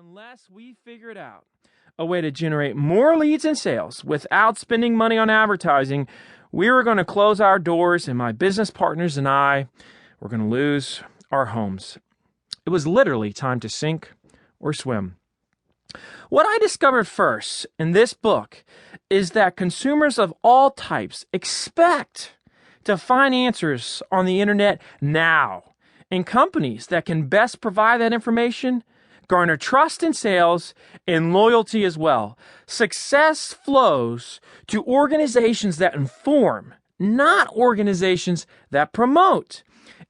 unless we figured out a way to generate more leads and sales without spending money on advertising, we were going to close our doors, and my business partners and I were going to lose our homes. It was literally time to sink or swim. What I discovered first in this book is that consumers of all types expect to find answers on the internet now, and companies that can best provide that information garner trust in sales and loyalty as well. Success flows to organizations that inform, not organizations that promote.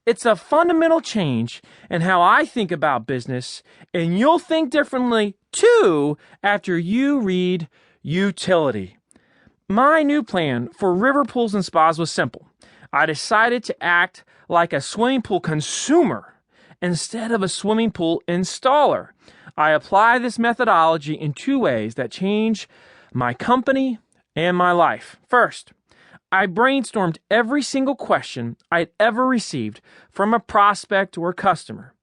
It's a fundamental change in how I think about business, and you'll think differently too after you read Youtility. My new plan for river pools and spas was simple. I decided to act like a swimming pool consumer instead of a swimming pool installer. I apply this methodology in two ways that change my company and my life. First, I brainstormed every single question I'd ever received from a prospect or customer.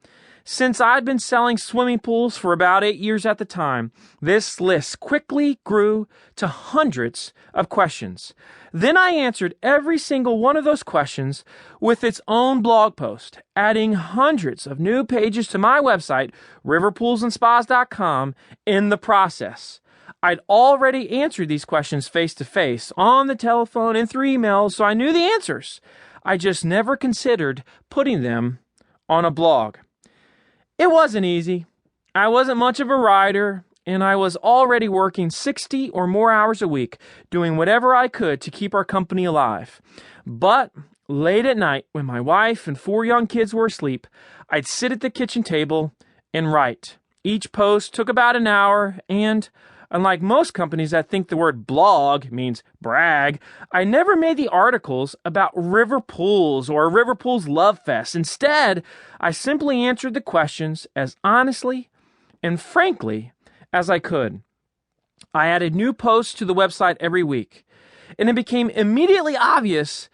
Since I'd been selling swimming pools for about 8 years at the time, this list quickly grew to hundreds of questions. Then I answered every single one of those questions with its own blog post, adding hundreds of new pages to my website, riverpoolsandspas.com, in the process. I'd already answered these questions face-to-face, on the telephone, and through emails, so I knew the answers. I just never considered putting them on a blog. It wasn't easy. I wasn't much of a writer, and I was already working 60 or more hours a week, doing whatever I could to keep our company alive. But late at night, when my wife and 4 young kids were asleep, I'd sit at the kitchen table and write. Each post took about an hour, and unlike most companies that think the word blog means brag, I never made the articles about river pools or river pools love fest. Instead, I simply answered the questions as honestly and frankly as I could. I added new posts to the website every week, and it became immediately obvious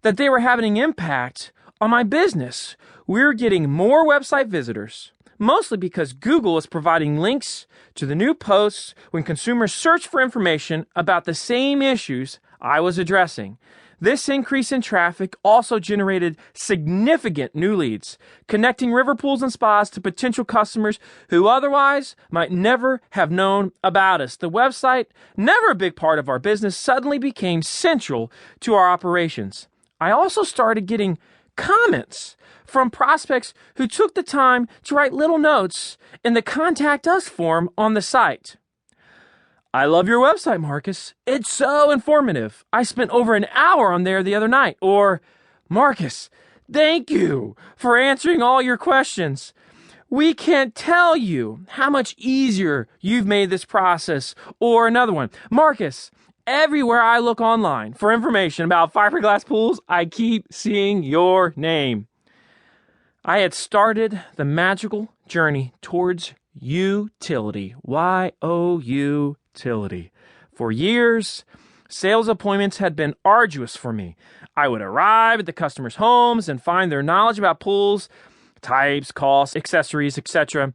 that they were having an impact on my business. We were getting more website visitors, mostly because Google is providing links to the new posts when consumers search for information about the same issues I was addressing. This increase in traffic also generated significant new leads, connecting river pools and spas to potential customers who otherwise might never have known about us. The website, never a big part of our business, suddenly became central to our operations. I also started getting comments from prospects who took the time to write little notes in the Contact Us form on the site. I love your website, Marcus. It's so informative. I spent over an hour on there the other night. Or, Marcus, thank you for answering all your questions. We can't tell you how much easier you've made this process. Or another one, Marcus, everywhere I look online for information about fiberglass pools, I keep seeing your name. I had started the magical journey towards Youtility. Youtility. For years, sales appointments had been arduous for me. I would arrive at the customers' homes and find their knowledge about pools, types, costs, accessories, etc.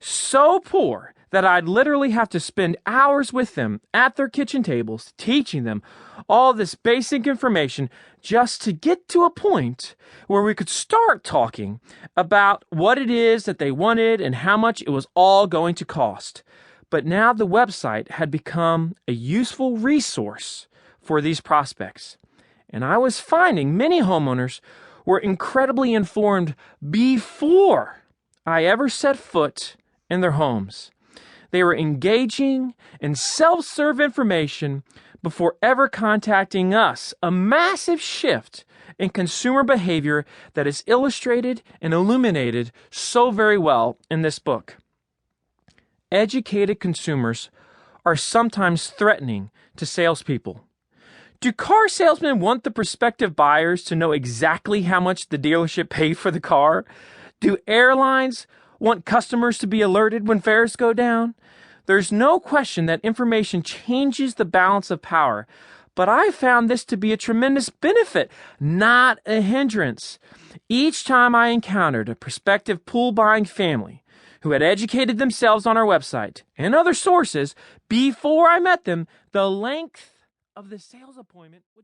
so poor that I'd literally have to spend hours with them at their kitchen tables, teaching them all this basic information just to get to a point where we could start talking about what it is that they wanted and how much it was all going to cost. But now the website had become a useful resource for these prospects. And I was finding many homeowners were incredibly informed before I ever set foot in their homes. They were engaging in self-serve information before ever contacting us, a massive shift in consumer behavior that is illustrated and illuminated so very well in this book. Educated consumers are sometimes threatening to salespeople. Do car salesmen want the prospective buyers to know exactly how much the dealership paid for the car? Do airlines want customers to be alerted when fares go down? There's no question that information changes the balance of power, but I found this to be a tremendous benefit, not a hindrance. Each time I encountered a prospective pool buying family who had educated themselves on our website and other sources before I met them, the length of the sales appointment would